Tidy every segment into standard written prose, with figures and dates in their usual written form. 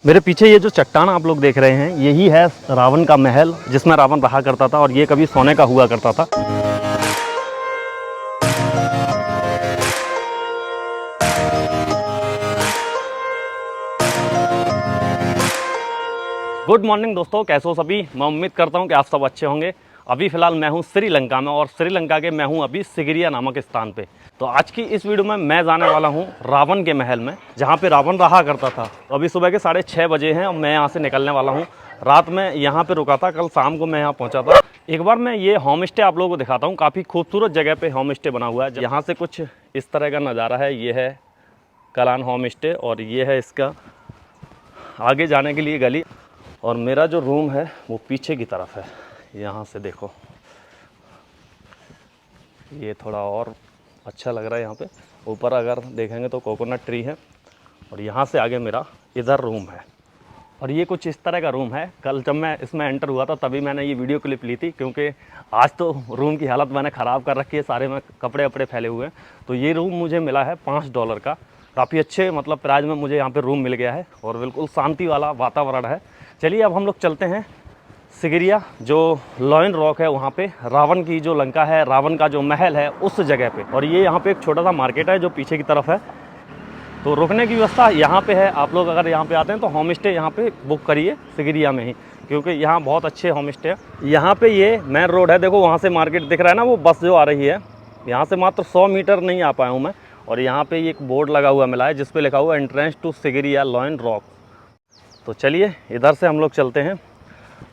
मेरे पीछे ये जो चट्टान आप लोग देख रहे हैं, यही है रावण का महल, जिसमें रावण रहा करता था और ये कभी सोने का हुआ करता था। गुड मॉर्निंग दोस्तों, कैसे हो सभी। मैं उम्मीद करता हूं कि आप सब अच्छे होंगे। अभी फ़िलहाल मैं हूं श्रीलंका में, और श्रीलंका के मैं हूं अभी सिगिरिया नामक स्थान पे। तो आज की इस वीडियो में मैं जाने वाला हूं रावण के महल में, जहां पे रावण रहा करता था। तो अभी सुबह के 6:30 बजे हैं और मैं यहां से निकलने वाला हूं। रात में यहाँ पे रुका था, कल शाम को मैं यहाँ पहुँचा था। एक बार मैं ये होम स्टे आप लोगों को दिखाता हूँ। काफ़ी खूबसूरत जगह पे होम स्टे बना हुआ है। यहाँ से कुछ इस तरह का नज़ारा है। ये है कलान होम स्टे और ये है इसका आगे जाने के लिए गली। और मेरा जो रूम है वो पीछे की तरफ है। यहाँ से देखो, ये थोड़ा और अच्छा लग रहा है। यहाँ पे ऊपर अगर देखेंगे तो कोकोनट ट्री है, और यहाँ से आगे मेरा इधर रूम है। और ये कुछ इस तरह का रूम है। कल जब मैं इसमें एंटर हुआ था तभी मैंने ये वीडियो क्लिप ली थी, क्योंकि आज तो रूम की हालत मैंने ख़राब कर रखी है, सारे में कपड़े वपड़े फैले हुए हैं। तो ये रूम मुझे मिला है $5 का। काफ़ी अच्छे मतलब प्राइस में मुझे यहाँ पे रूम मिल गया है, और बिल्कुल शांति वाला वातावरण है। चलिए अब हम लोग चलते हैं सिगिरिया, जो लॉयन रॉक है, वहाँ पे रावण की जो लंका है, रावण का जो महल है, उस जगह पे। और ये यहाँ पे एक छोटा सा मार्केट है जो पीछे की तरफ है। तो रुकने की व्यवस्था यहाँ पे है। आप लोग अगर यहाँ पे आते हैं तो होम स्टे यहाँ पे बुक करिए सिगिरिया में ही, क्योंकि यहाँ बहुत अच्छे होम स्टे है। यहाँ पे ये मेन रोड है, देखो वहाँ से मार्केट दिख रहा है ना, वो बस जो आ रही है। यहाँ से मात्र 100 मीटर नहीं आ पाया हूँ मैं। और यहाँ पे एक बोर्ड लगा हुआ मिला है जिस पे लिखा हुआ है entrance to Sigiriya Lion Rock. तो चलिए इधर से हम लोग चलते हैं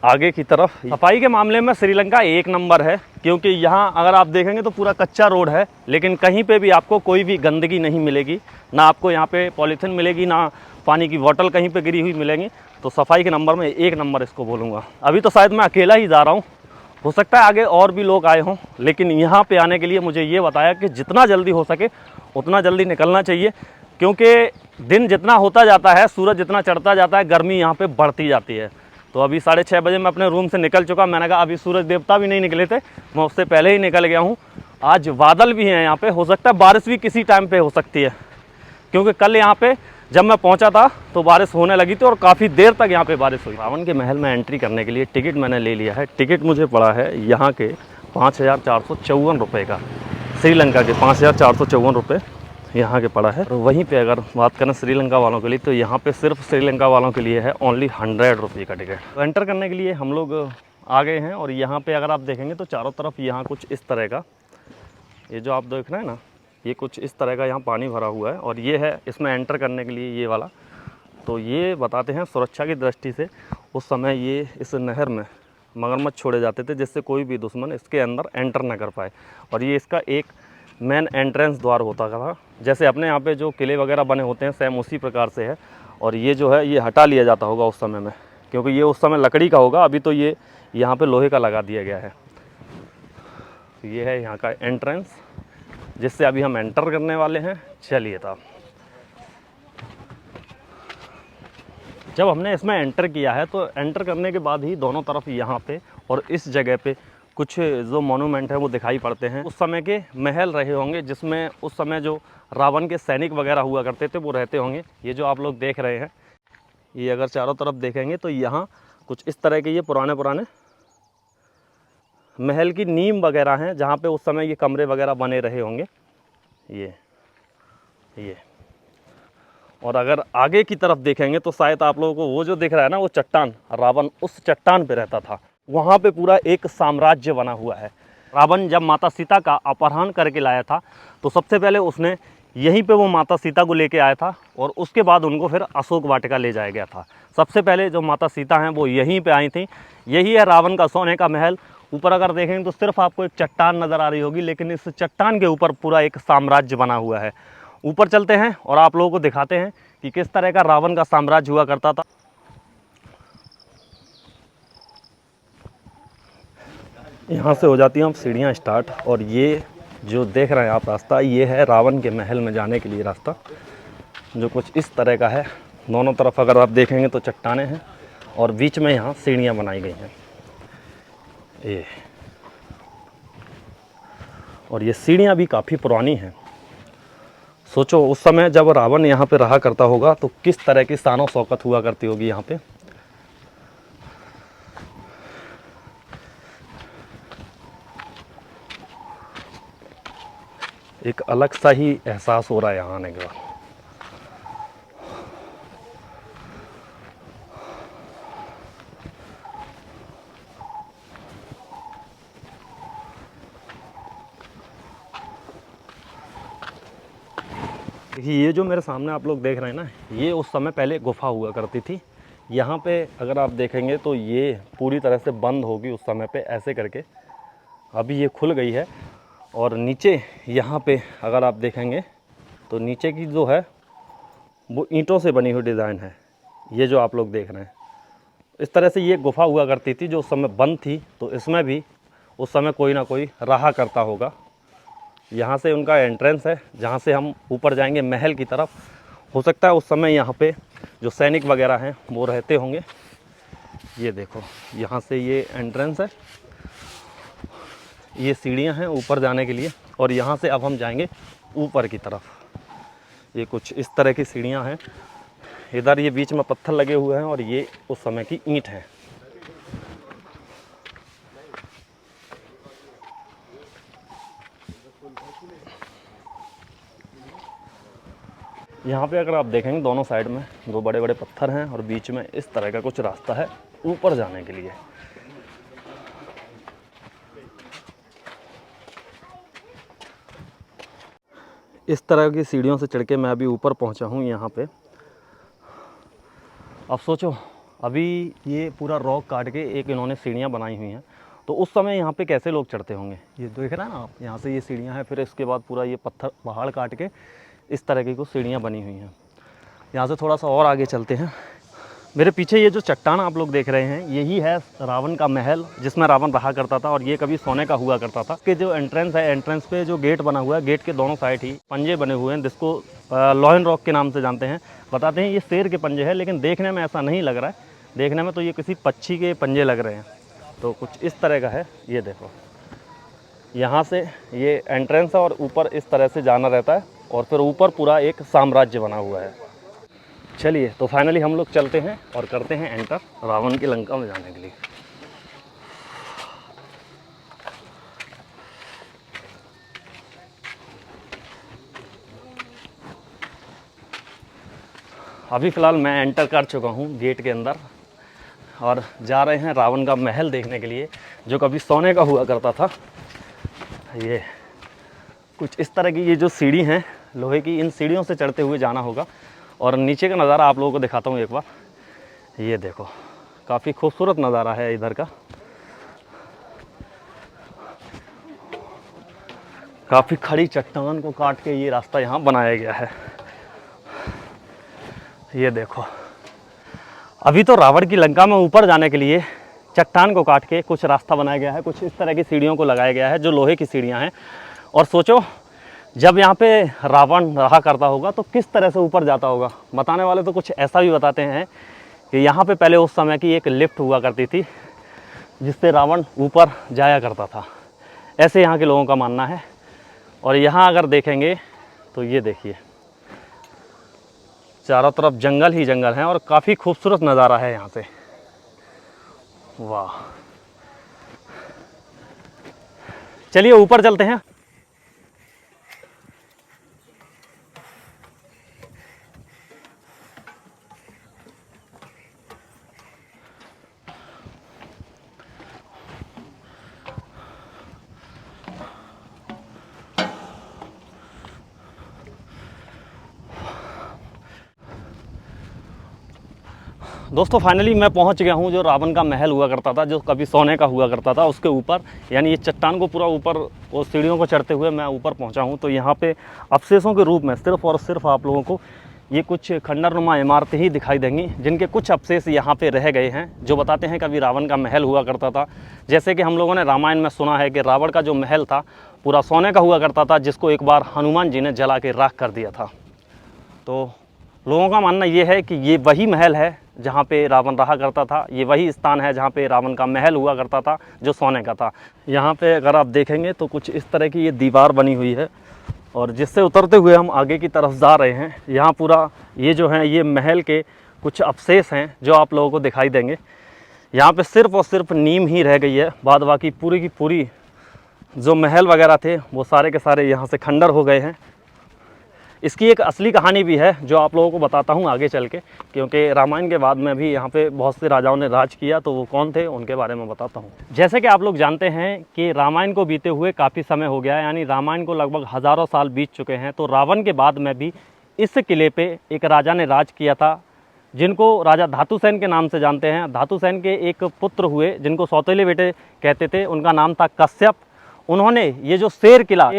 आगे की तरफ। सफाई के मामले में श्रीलंका एक नंबर है, क्योंकि यहाँ अगर आप देखेंगे तो पूरा कच्चा रोड है, लेकिन कहीं पे भी आपको कोई भी गंदगी नहीं मिलेगी। ना आपको यहाँ पे पॉलीथीन मिलेगी, ना पानी की बोतल कहीं पे गिरी हुई मिलेंगी। तो सफाई के नंबर में एक नंबर इसको बोलूँगा। अभी तो शायद मैं अकेला ही जा रहा हूँ, हो सकता है आगे और भी लोग आए हों, लेकिन यहाँ पर आने के लिए मुझे ये बताया कि जितना जल्दी हो सके उतना जल्दी निकलना चाहिए, क्योंकि दिन जितना होता जाता है, सूरज जितना चढ़ता जाता है, गर्मी यहाँ पे बढ़ती जाती है। तो अभी 6:30 बजे मैं अपने रूम से निकल चुका। मैंने कहा अभी सूरज देवता भी नहीं निकले थे, मैं उससे पहले ही निकल गया हूँ। आज बादल भी हैं यहाँ पे, हो सकता है बारिश भी किसी टाइम पे हो सकती है, क्योंकि कल यहाँ पे जब मैं पहुँचा था तो बारिश होने लगी थी और काफ़ी देर तक यहाँ पे बारिश हुई। रावण के महल में एंट्री करने के लिए टिकट मैंने ले लिया है। टिकट मुझे पड़ा है यहाँ के 5,454 रुपये का। श्रीलंका के 5,454 रुपये यहाँ के पड़ा है। और वहीं पे अगर बात करें श्रीलंका वालों के लिए, तो यहाँ पे सिर्फ श्रीलंका वालों के लिए है ओनली 100 रुपये का टिकट। तो एंटर करने के लिए हम लोग आ गए हैं। और यहाँ पे अगर आप देखेंगे तो चारों तरफ यहाँ कुछ इस तरह का, ये जो आप देख रहे हैं ना, ये कुछ इस तरह का यहाँ पानी भरा हुआ है। और ये है इसमें एंटर करने के लिए ये वाला। तो ये बताते हैं सुरक्षा की दृष्टि से उस समय ये इस नहर में मगरमच्छ छोड़े जाते थे, जिससे कोई भी दुश्मन इसके अंदर एंटर ना कर पाए। और ये इसका एक मेन एंट्रेंस द्वार होता था, जैसे अपने यहाँ पे जो किले वगैरह बने होते हैं, सेम उसी प्रकार से है। और ये जो है ये हटा लिया जाता होगा उस समय में, क्योंकि ये उस समय लकड़ी का होगा, अभी तो ये यहाँ पे लोहे का लगा दिया गया है। ये है यहाँ का एंट्रेंस, जिससे अभी हम एंटर करने वाले हैं। चलिए तब जब हमने इसमें एंटर किया है, तो एंटर करने के बाद ही दोनों तरफ यहाँ पे और इस जगह पे कुछ जो मोनूमेंट है वो दिखाई पड़ते हैं। उस समय के महल रहे होंगे, जिसमें उस समय जो रावण के सैनिक वगैरह हुआ करते थे वो रहते होंगे। ये जो आप लोग देख रहे हैं, ये अगर चारों तरफ देखेंगे तो यहाँ कुछ इस तरह के ये पुराने पुराने महल की नींव वगैरह हैं, जहाँ पे उस समय ये कमरे वगैरह बने रहे होंगे। ये और अगर आगे की तरफ देखेंगे तो शायद आप लोगों को वो जो दिख रहा है ना, वो चट्टान, रावण उस चट्टान पे रहता था। वहाँ पे पूरा एक साम्राज्य बना हुआ है। रावण जब माता सीता का अपहरण करके लाया था, तो सबसे पहले उसने यहीं पे वो माता सीता को लेके आया था, और उसके बाद उनको फिर अशोक वाटिका ले जाया गया था। सबसे पहले जो माता सीता हैं वो यहीं पे आई थी। यही है रावण का सोने का महल। ऊपर अगर देखेंगे तो सिर्फ आपको एक चट्टान नज़र आ रही होगी, लेकिन इस चट्टान के ऊपर पूरा एक साम्राज्य बना हुआ है। ऊपर चलते हैं और आप लोगों को दिखाते हैं कि किस तरह का रावण का साम्राज्य हुआ करता था। यहाँ से हो जाती हैं हम सीढ़ियाँ स्टार्ट, और ये जो देख रहे हैं आप रास्ता, ये है रावण के महल में जाने के लिए रास्ता, जो कुछ इस तरह का है। दोनों तरफ अगर आप देखेंगे तो चट्टानें हैं, और बीच में यहाँ सीढ़ियाँ बनाई गई हैं। ये और ये सीढ़ियाँ भी काफ़ी पुरानी हैं। सोचो उस समय जब रावण यहाँ पे रहा करता होगा तो किस तरह की शान शौकत हुआ करती होगी यहाँ पे। एक अलग सा ही एहसास हो रहा है यहाँ आने के बाद। देखिए ये जो मेरे सामने आप लोग देख रहे हैं ना, ये उस समय पहले गुफा हुआ करती थी। यहाँ पे अगर आप देखेंगे तो ये पूरी तरह से बंद होगी उस समय पे ऐसे करके, अभी ये खुल गई है। और नीचे यहाँ पे अगर आप देखेंगे तो नीचे की जो है वो ईंटों से बनी हुई डिज़ाइन है, ये जो आप लोग देख रहे हैं। इस तरह से ये गुफा हुआ करती थी जो उस समय बंद थी, तो इसमें भी उस समय कोई ना कोई रहा करता होगा। यहाँ से उनका एंट्रेंस है जहाँ से हम ऊपर जाएंगे महल की तरफ। हो सकता है उस समय यहाँ पे जो सैनिक वगैरह हैं वो रहते होंगे। ये देखो यहाँ से ये एंट्रेंस है, ये सीढ़ियाँ हैं ऊपर जाने के लिए, और यहाँ से अब हम जाएंगे ऊपर की तरफ। ये कुछ इस तरह की सीढ़ियाँ हैं, इधर ये बीच में पत्थर लगे हुए हैं और ये उस समय की ईंट है। यहाँ पे अगर आप देखेंगे दोनों साइड में दो बड़े बड़े पत्थर हैं और बीच में इस तरह का कुछ रास्ता है ऊपर जाने के लिए। इस तरह की सीढ़ियों से चढ़ के मैं अभी ऊपर पहुँचा हूँ यहाँ पे। अब सोचो अभी ये पूरा रॉक काट के एक इन्होंने सीढ़ियाँ बनाई हुई हैं, तो उस समय यहाँ पे कैसे लोग चढ़ते होंगे। ये देख रहे हैं ना आप, यहाँ से ये सीढ़ियाँ हैं, फिर इसके बाद पूरा ये पत्थर पहाड़ काट के इस तरह की कुछ सीढ़ियाँ बनी हुई हैं। यहाँ से थोड़ा सा और आगे चलते हैं। मेरे पीछे ये जो चट्टान आप लोग देख रहे हैं यही है रावण का महल, जिसमें रावण रहा करता था, और ये कभी सोने का हुआ करता था। इसके जो एंट्रेंस है, एंट्रेंस पे जो गेट बना हुआ है, गेट के दोनों साइड ही पंजे बने हुए हैं जिसको लॉयन रॉक के नाम से जानते हैं। बताते हैं ये शेर के पंजे हैं, लेकिन देखने में ऐसा नहीं लग रहा है। देखने में तो ये किसी पक्षी के पंजे लग रहे हैं। तो कुछ इस तरह का है, ये देखो यहाँ से ये एंट्रेंस है और ऊपर इस तरह से जाना रहता है, और फिर ऊपर पूरा एक साम्राज्य बना हुआ है। चलिए तो फाइनली हम लोग चलते हैं और करते हैं एंटर रावण की लंका में जाने के लिए। अभी फ़िलहाल मैं एंटर कर चुका हूँ गेट के अंदर, और जा रहे हैं रावण का महल देखने के लिए जो कभी सोने का हुआ करता था। ये कुछ इस तरह की ये जो सीढ़ी हैं लोहे की, इन सीढ़ियों से चढ़ते हुए जाना होगा। और नीचे का नज़ारा आप लोगों को दिखाता हूँ एक बार। ये देखो काफ़ी खूबसूरत नज़ारा है इधर का, काफ़ी खड़ी चट्टान को काट के ये रास्ता यहाँ बनाया गया है। ये देखो अभी तो रावण की लंका में ऊपर जाने के लिए चट्टान को काट के कुछ रास्ता बनाया गया है, कुछ इस तरह की सीढ़ियों को लगाया गया है जो लोहे की सीढ़ियाँ हैं। और सोचो जब यहाँ पे रावण रहा करता होगा तो किस तरह से ऊपर जाता होगा। बताने वाले तो कुछ ऐसा भी बताते हैं कि यहाँ पे पहले उस समय की एक लिफ्ट हुआ करती थी जिससे रावण ऊपर जाया करता था, ऐसे यहाँ के लोगों का मानना है। और यहाँ अगर देखेंगे तो ये देखिए चारों तरफ जंगल ही जंगल हैं और काफ़ी खूबसूरत नज़ारा है यहाँ से। वाह, चलिए ऊपर चलते हैं। दोस्तों फाइनली मैं पहुंच गया हूं जो रावण का महल हुआ करता था, जो कभी सोने का हुआ करता था, उसके ऊपर। यानी ये चट्टान को पूरा ऊपर वो सीढ़ियों को चढ़ते हुए मैं ऊपर पहुंचा हूं। तो यहाँ पे अवशेषों के रूप में सिर्फ और सिर्फ आप लोगों को ये कुछ खंडरनुमा इमारतें ही दिखाई देंगी, जिनके कुछ अवशेष यहाँ पे रह गए हैं, जो बताते हैं कभी रावण का महल हुआ करता था। जैसे कि हम लोगों ने रामायण में सुना है कि रावण का जो महल था पूरा सोने का हुआ करता था, जिसको एक बार हनुमान जी ने जला के राख कर दिया था। तो लोगों का मानना ये है कि ये वही महल है जहाँ पे रावण रहा करता था, ये वही स्थान है जहाँ पे रावण का महल हुआ करता था जो सोने का था। यहाँ पे अगर आप देखेंगे तो कुछ इस तरह की ये दीवार बनी हुई है, और जिससे उतरते हुए हम आगे की तरफ जा रहे हैं। यहाँ पूरा ये जो है ये महल के कुछ अवशेष हैं जो आप लोगों को दिखाई देंगे। यहाँ पे सिर्फ़ और सिर्फ नीम ही रह गई है, बाद बाकी पूरी की पूरी जो महल वगैरह थे वो सारे के सारे यहाँ से खंडर हो गए हैं। इसकी एक असली कहानी भी है जो आप लोगों को बताता हूँ आगे चल के, क्योंकि रामायण के बाद में भी यहाँ पे बहुत से राजाओं ने राज किया, तो वो कौन थे उनके बारे में बताता हूँ। जैसे कि आप लोग जानते हैं कि रामायण को बीते हुए काफ़ी समय हो गया है, यानी रामायण को लगभग हज़ारों साल बीत चुके हैं। तो रावण के बाद में भी इस किले पर एक राजा ने राज किया था, जिनको राजा धातुसेन के नाम से जानते हैं। धातुसेन के एक पुत्र हुए जिनको सौतेले बेटे कहते थे, उनका नाम था कश्यप। उन्होंने ये जो शेर किला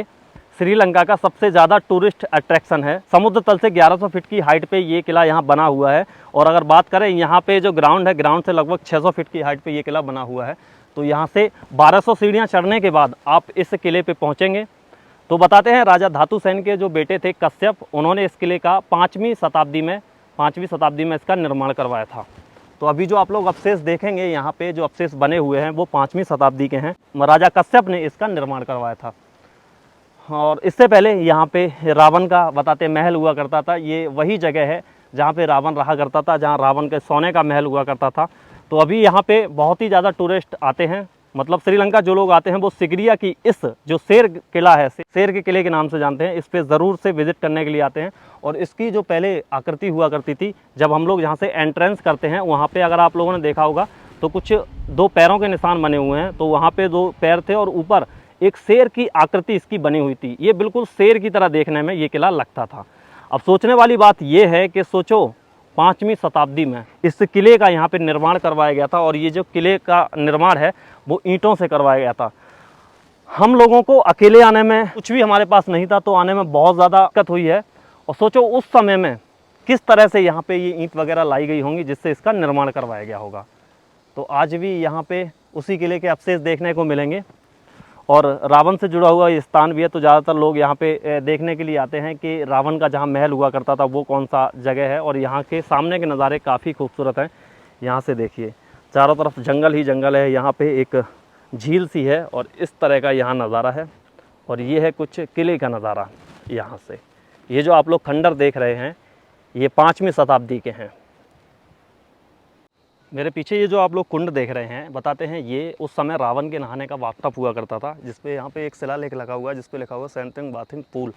श्रीलंका का सबसे ज़्यादा टूरिस्ट अट्रैक्शन है। समुद्र तल से 1100 फीट की हाइट पे ये किला यहाँ बना हुआ है। और अगर बात करें यहाँ पे जो ग्राउंड है, ग्राउंड से लगभग 600 फीट की हाइट पे ये किला बना हुआ है। तो यहाँ से 1200 सीढ़ियाँ चढ़ने के बाद आप इस किले पे पहुँचेंगे। तो बताते हैं राजा धातुसेन के जो बेटे थे कश्यप, उन्होंने इस किले का 5वीं शताब्दी में इसका निर्माण करवाया था। तो अभी जो आप लोग अवशेष देखेंगे यहाँ पे जो अवशेष बने हुए हैं वो 5वीं शताब्दी के हैं। राजा कश्यप ने इसका निर्माण करवाया था। और इससे पहले यहाँ पे रावण का बताते महल हुआ करता था। ये वही जगह है जहाँ पे रावण रहा करता था, जहाँ रावण के सोने का महल हुआ करता था। तो अभी यहाँ पे बहुत ही ज़्यादा टूरिस्ट आते हैं, मतलब श्रीलंका जो लोग आते हैं वो सिगरिया की इस जो शेर किला है, शेर के किले के नाम से जानते हैं, इस पे ज़रूर से विज़िट करने के लिए आते हैं। और इसकी जो पहले आकृति हुआ करती थी, जब हम लोग यहाँ से एंट्रेंस करते हैं वहाँ पे अगर आप लोगों ने देखा होगा तो कुछ 2 पैरों के निशान बने हुए हैं। तो वहाँ पे 2 पैर थे और ऊपर एक शेर की आकृति इसकी बनी हुई थी। ये बिल्कुल शेर की तरह देखने में ये किला लगता था। अब सोचने वाली बात ये है कि सोचो 5वीं शताब्दी में इस किले का यहाँ पे निर्माण करवाया गया था। और ये जो किले का निर्माण है वो ईंटों से करवाया गया था। हम लोगों को अकेले आने में कुछ भी हमारे पास नहीं था, तो आने में बहुत ज़्यादा दिक्कत हुई है। और सोचो उस समय में किस तरह से यहाँ पे ये ईंट वगैरह लाई गई होंगी जिससे इसका निर्माण करवाया गया होगा। तो आज भी यहाँ पे उसी किले के अवशेष देखने को मिलेंगे। और रावण से जुड़ा हुआ ये स्थान भी है, तो ज़्यादातर लोग यहाँ पे देखने के लिए आते हैं कि रावण का जहाँ महल हुआ करता था वो कौन सा जगह है। और यहाँ के सामने के नज़ारे काफ़ी खूबसूरत हैं। यहाँ से देखिए चारों तरफ जंगल ही जंगल है, यहाँ पे एक झील सी है और इस तरह का यहाँ नज़ारा है। और ये है कुछ किले का नज़ारा यहाँ से। ये जो आप लोग खंडर देख रहे हैं ये 5वीं शताब्दी के हैं। मेरे पीछे ये जो आप लोग कुंड देख रहे हैं, बताते हैं ये उस समय रावण के नहाने का वाटअप हुआ करता था, जिसपे यहाँ पे एक शिलालेख लगा हुआ है जिसपे लिखा हुआ है सेंटिंग बाथिंग पूल।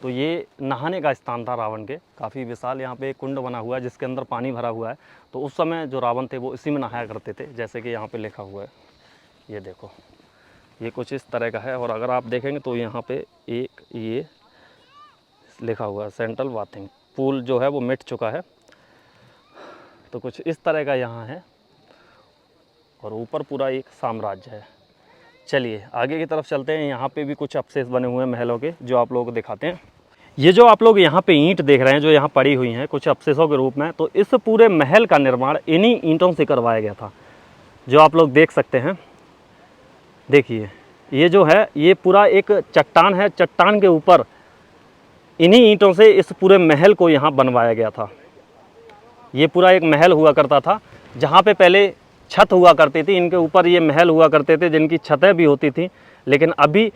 तो ये नहाने का स्थान था रावण के। काफ़ी विशाल यहाँ पे एक कुंड बना हुआ है जिसके अंदर पानी भरा हुआ है। तो उस समय जो रावण थे वो इसी में नहाया करते थे, जैसे कि यहाँ पर लिखा हुआ है। ये देखो ये कुछ इस तरह का है। और अगर आप देखेंगे तो यहाँ पर एक ये लिखा हुआ है सेंट्रल बाथिंग पूल जो है वो मिट चुका है। तो कुछ इस तरह का यहाँ है और ऊपर पूरा एक साम्राज्य है। चलिए आगे की तरफ चलते हैं। यहाँ पे भी कुछ अवशेष बने हुए हैं महलों के जो आप लोगों को दिखाते हैं। ये जो आप लोग यहाँ पे ईंट देख रहे हैं जो यहाँ पड़ी हुई हैं कुछ अवशेषों के रूप में, तो इस पूरे महल का निर्माण इन्हीं ईंटों से करवाया गया था जो आप लोग देख सकते हैं। देखिए ये जो है ये पूरा एक चट्टान है, चट्टान के ऊपर इन्हीं ईंटों से इस पूरे महल को यहाँ बनवाया गया था। ये पूरा एक महल हुआ करता था जहाँ पे पहले छत हुआ करती थी, इनके ऊपर ये महल हुआ करते थे जिनकी छतें भी होती थी। लेकिन अभी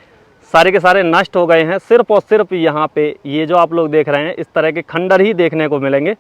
सारे के सारे नष्ट हो गए हैं। सिर्फ और सिर्फ यहाँ पे ये जो आप लोग देख रहे हैं इस तरह के खंडर ही देखने को मिलेंगे,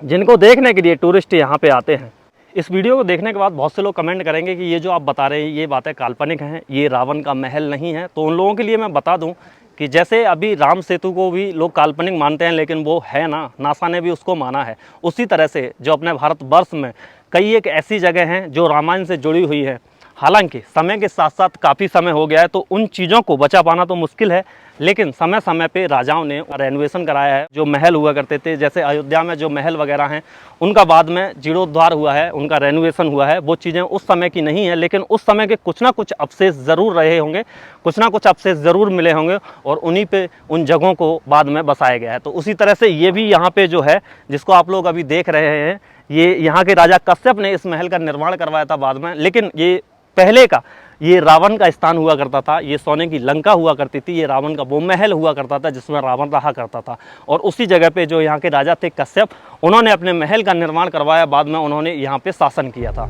जिनको देखने के लिए टूरिस्ट यहाँ पे आते हैं। इस वीडियो को देखने के बाद बहुत से लोग कमेंट करेंगे कि ये जो आप बता रहे हैं ये बातें काल्पनिक हैं, ये रावण का महल नहीं है। तो उन लोगों के लिए मैं बता दूं कि जैसे अभी राम सेतु को भी लोग काल्पनिक मानते हैं, लेकिन वो है ना, नासा ने भी उसको माना है। उसी तरह से जो अपने भारतवर्ष में कई एक ऐसी जगह हैं जो रामायण से जुड़ी हुई है। हालांकि समय के साथ साथ काफ़ी समय हो गया है तो उन चीज़ों को बचा पाना तो मुश्किल है, लेकिन समय समय पे राजाओं ने रेनोवेशन कराया है। जो महल हुआ करते थे, जैसे अयोध्या में जो महल वगैरह हैं उनका बाद में जीर्णोद्धार हुआ है, उनका रेनोवेशन हुआ है। वो चीज़ें उस समय की नहीं है, लेकिन उस समय के कुछ ना कुछ अवशेष ज़रूर रहे होंगे, कुछ ना कुछ अवशेष ज़रूर मिले होंगे और उन्हीं पे उन जगहों को बाद में बसाया गया है। तो उसी तरह से ये भी यहाँ पे जो है जिसको आप लोग अभी देख रहे हैं, ये यहाँ के राजा कश्यप ने इस महल का निर्माण करवाया था बाद में। लेकिन ये पहले का ये रावण का स्थान हुआ करता था, ये सोने की लंका हुआ करती थी, ये रावण का वो महल हुआ करता था जिसमें रावण रहा करता था। और उसी जगह पे जो यहाँ के राजा थे कश्यप, उन्होंने अपने महल का निर्माण करवाया, बाद में उन्होंने यहाँ पे शासन किया था।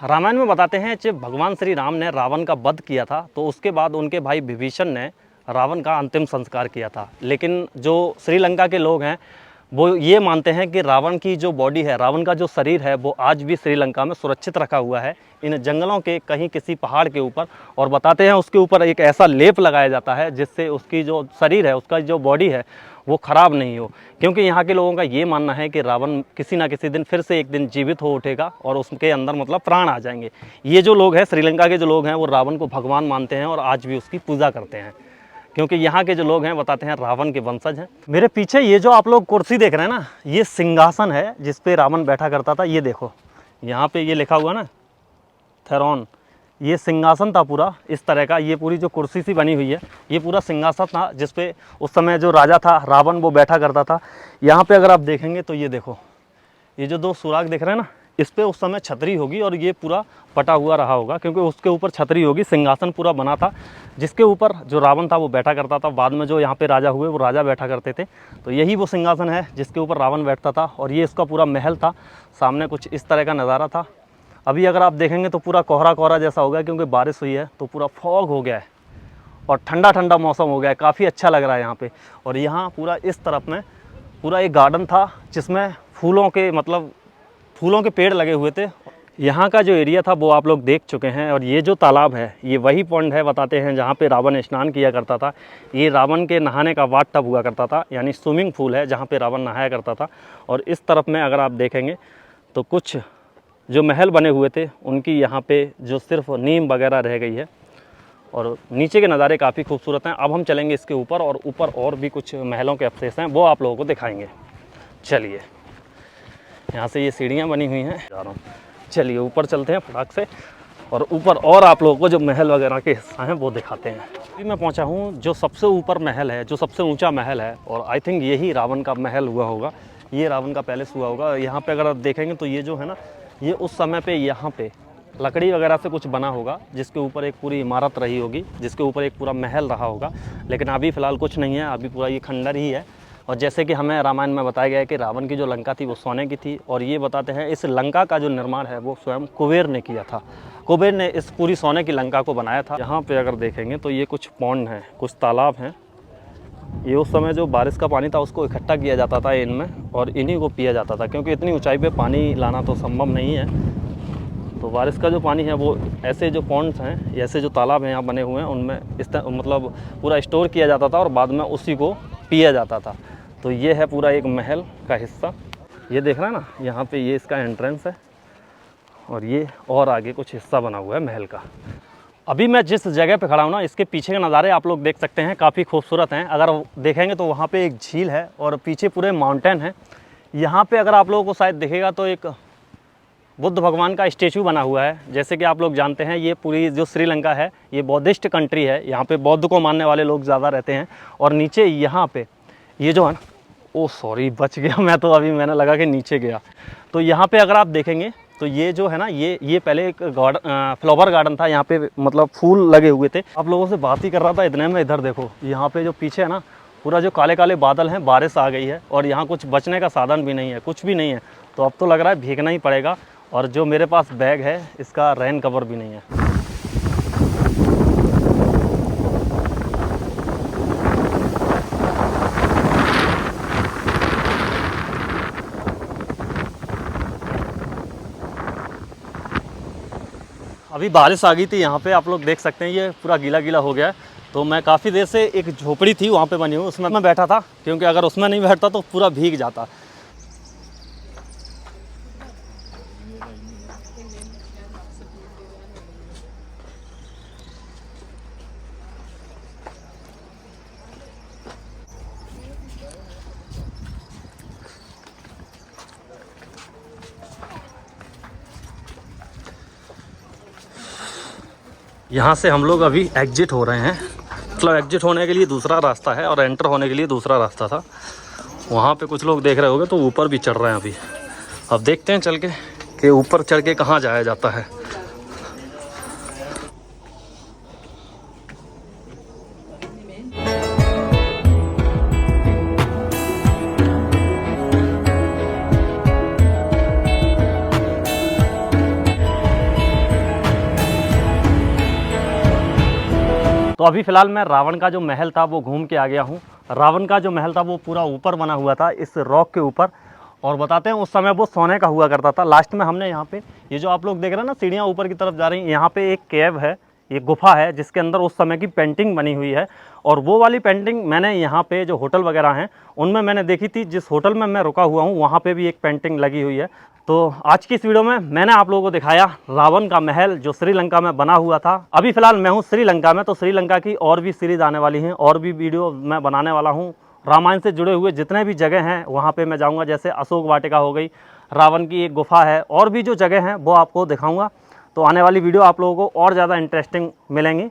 रामायण में बताते हैं जब भगवान श्री राम ने रावण का वध किया था तो उसके बाद उनके भाई विभीषण ने रावण का अंतिम संस्कार किया था। लेकिन जो श्रीलंका के लोग हैं वो ये मानते हैं कि रावण की जो बॉडी है, रावण का जो शरीर है, वो आज भी श्रीलंका में सुरक्षित रखा हुआ है इन जंगलों के कहीं किसी पहाड़ के ऊपर। और बताते हैं उसके ऊपर एक ऐसा लेप लगाया जाता है जिससे उसकी जो शरीर है, उसका जो बॉडी है वो ख़राब नहीं हो, क्योंकि यहाँ के लोगों का ये मानना है कि रावण किसी ना किसी दिन फिर से एक दिन जीवित हो उठेगा और उसके अंदर मतलब प्राण आ जाएंगे। ये जो लोग हैं, श्रीलंका के जो लोग हैं, वो रावण को भगवान मानते हैं और आज भी उसकी पूजा करते हैं, क्योंकि यहाँ के जो लोग हैं बताते हैं रावण के वंशज हैं। मेरे पीछे ये जो आप लोग कुर्सी देख रहे हैं ना, ये सिंहासन है जिस पे रावण बैठा करता था। ये देखो यहाँ पे ये लिखा हुआ ना थेरॉन, ये सिंहासन था पूरा इस तरह का। ये पूरी जो कुर्सी सी बनी हुई है ये पूरा सिंहासन था जिस पे उस समय जो राजा था रावण वो बैठा करता था। यहाँ पे अगर आप देखेंगे तो ये देखो, ये जो दो सुराग दिख रहे हैं ना, इस पे उस समय छतरी होगी और ये पूरा पटा हुआ रहा होगा क्योंकि उसके ऊपर छतरी होगी। सिंहासन पूरा बना था जिसके ऊपर जो रावण था वो बैठा करता था। बाद में जो यहाँ पे राजा हुए वो राजा बैठा करते थे। तो यही वो सिंहासन है जिसके ऊपर रावण बैठता था और ये इसका पूरा महल था। सामने कुछ इस तरह का नज़ारा था। अभी अगर आप देखेंगे तो पूरा कोहरा कोहरा जैसा हो गया क्योंकि बारिश हुई है तो पूरा फॉग हो गया है और ठंडा ठंडा मौसम हो गया है। काफ़ी अच्छा लग रहा है यहाँ पे। और यहाँ पूरा इस तरफ में पूरा एक गार्डन था जिसमें फूलों के पेड़ लगे हुए थे। यहाँ का जो एरिया था वो आप लोग देख चुके हैं। और ये जो तालाब है ये वही पॉइंट है बताते हैं जहाँ पे रावण स्नान किया करता था। ये रावण के नहाने का वाट टब हुआ करता था, यानी स्विमिंग पूल है जहाँ पे रावण नहाया करता था। और इस तरफ में अगर आप देखेंगे तो कुछ जो महल बने हुए थे उनकी यहाँ पे जो सिर्फ नीम वगैरह रह गई है। और नीचे के नज़ारे काफ़ी खूबसूरत हैं। अब हम चलेंगे इसके ऊपर और ऊपर और भी कुछ महलों के अवशेष हैं, वो आप लोगों को दिखाएंगे। चलिए, यहाँ से ये सीढ़ियाँ बनी हुई हैं, जा रहा हूँ। चलिए ऊपर चलते हैं फटाक से और ऊपर और आप लोगों को जो महल वगैरह के हिस्सा हैं वो दिखाते हैं। अभी मैं पहुँचा हूँ जो सबसे ऊपर महल है, जो सबसे ऊँचा महल है और आई थिंक यही रावण का महल हुआ होगा, ये रावण का पैलेस हुआ होगा। यहाँ पर अगर आप देखेंगे तो ये जो है ना, ये उस समय पे यहाँ पे लकड़ी वगैरह से कुछ बना होगा जिसके ऊपर एक पूरी इमारत रही होगी, जिसके ऊपर एक पूरा महल रहा होगा। लेकिन अभी फ़िलहाल कुछ नहीं है, अभी पूरा ये खंडर ही है। और जैसे कि हमें रामायण में बताया गया है कि रावण की जो लंका थी वो सोने की थी। और ये बताते हैं इस लंका का जो निर्माण है वो स्वयं कुबेर ने किया था। कुबेर ने इस पूरी सोने की लंका को बनाया था। यहाँ पे अगर देखेंगे तो ये कुछ पॉन्ड हैं, कुछ तालाब हैं। ये उस समय जो बारिश का पानी था उसको इकट्ठा किया जाता था इनमें और इन्हीं को पिया जाता था, क्योंकि इतनी ऊंचाई पे पानी लाना तो संभव नहीं है। तो बारिश का जो पानी है वो ऐसे जो पॉन्ड्स हैं, ऐसे जो तालाब हैं यहाँ बने हुए हैं, उनमें मतलब पूरा स्टोर किया जाता था और बाद में उसी को पिया जाता था। तो ये है पूरा एक महल का हिस्सा। ये देख रहे हैं ना, यहाँ पे ये इसका एंट्रेंस है और ये और आगे कुछ हिस्सा बना हुआ है महल का। अभी मैं जिस जगह पे खड़ा हूँ ना, इसके पीछे के नज़ारे आप लोग देख सकते हैं, काफ़ी खूबसूरत हैं। अगर देखेंगे तो वहाँ पे एक झील है और पीछे पूरे माउंटेन है। यहाँ पे अगर आप लोगों को शायद दिखेगा तो एक बुद्ध भगवान का स्टेचू बना हुआ है। जैसे कि आप लोग जानते हैं ये पूरी जो श्रीलंका है ये बौद्धिस्ट कंट्री है, यहाँ पे बौद्ध को मानने वाले लोग ज़्यादा रहते हैं। और नीचे यहाँ पे ये जो है ना, ओ सॉरी बच गया मैं तो, अभी मैंने लगा कि नीचे गया। तो यहाँ पे अगर आप देखेंगे तो ये जो है ना, ये पहले एक फ्लावर गार्डन था। यहाँ पे मतलब फूल लगे हुए थे। आप लोगों से बात ही कर रहा था इतने में इधर देखो, यहाँ पे जो पीछे है ना पूरा जो काले काले बादल हैं, बारिश आ गई है और यहाँ कुछ बचने का साधन भी नहीं है, कुछ भी नहीं है। तो अब तो लग रहा है भीगना ही पड़ेगा। और जो मेरे पास बैग है इसका रेन कवर भी नहीं है। अभी बारिश आ गई थी यहाँ पे, आप लोग देख सकते हैं ये पूरा गीला गीला हो गया है। तो मैं काफ़ी देर से एक झोपड़ी थी वहाँ पे बनी हुई, उसमें मैं बैठा था, क्योंकि अगर उसमें नहीं बैठता तो पूरा भीग जाता। यहाँ से हम लोग अभी एग्जिट हो रहे हैं, मतलब एग्जिट होने के लिए दूसरा रास्ता है और एंटर होने के लिए दूसरा रास्ता था। वहाँ पे कुछ लोग देख रहे होंगे तो ऊपर भी चढ़ रहे हैं अभी। अब देखते हैं चल के कि ऊपर चढ़ के कहाँ जाया जाता है। तो अभी फ़िलहाल मैं रावण का जो महल था वो घूम के आ गया हूँ। रावण का जो महल था वो पूरा ऊपर बना हुआ था इस रॉक के ऊपर, और बताते हैं उस समय वो सोने का हुआ करता था। लास्ट में हमने यहाँ पे ये जो आप लोग देख रहे हैं ना, सीढ़ियाँ ऊपर की तरफ जा रही हैं, यहाँ पे एक केव है, ये गुफा है जिसके अंदर उस समय की पेंटिंग बनी हुई है। और वो वाली पेंटिंग मैंने यहाँ पे जो होटल वगैरह हैं उनमें मैंने देखी थी। जिस होटल में मैं रुका हुआ हूँ वहाँ पे भी एक पेंटिंग लगी हुई है। तो आज की इस वीडियो में मैंने आप लोगों को दिखाया रावण का महल जो श्रीलंका में बना हुआ था। अभी फ़िलहाल मैं हूँ श्रीलंका में, तो श्रीलंका की और भी सीरीज़ आने वाली हैं, और भी वीडियो मैं बनाने वाला हूँ। रामायण से जुड़े हुए जितने भी जगह हैं वहाँ पे मैं जाऊँगा, जैसे अशोक वाटिका हो गई, रावण की एक गुफा है, और भी जो जगह हैं वो आपको दिखाऊँगा। तो आने वाली वीडियो आप लोगों को और ज़्यादा इंटरेस्टिंग मिलेंगी।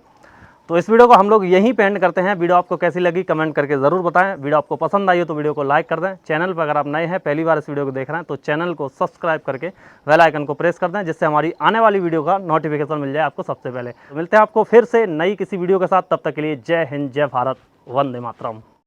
तो इस वीडियो को हम लोग यहीं पे एंड करते हैं। वीडियो आपको कैसी लगी कमेंट करके ज़रूर बताएं। वीडियो आपको पसंद आई हो तो वीडियो को लाइक कर दें। चैनल पर अगर आप नए हैं, पहली बार इस वीडियो को देख रहे हैं, तो चैनल को सब्सक्राइब करके बेल आइकन को प्रेस कर दें, जिससे हमारी आने वाली वीडियो का नोटिफिकेशन मिल जाए आपको सबसे पहले। तो मिलते हैं आपको फिर से नई किसी वीडियो के साथ, तब तक के लिए जय हिंद, जय भारत, वंदे मातरम।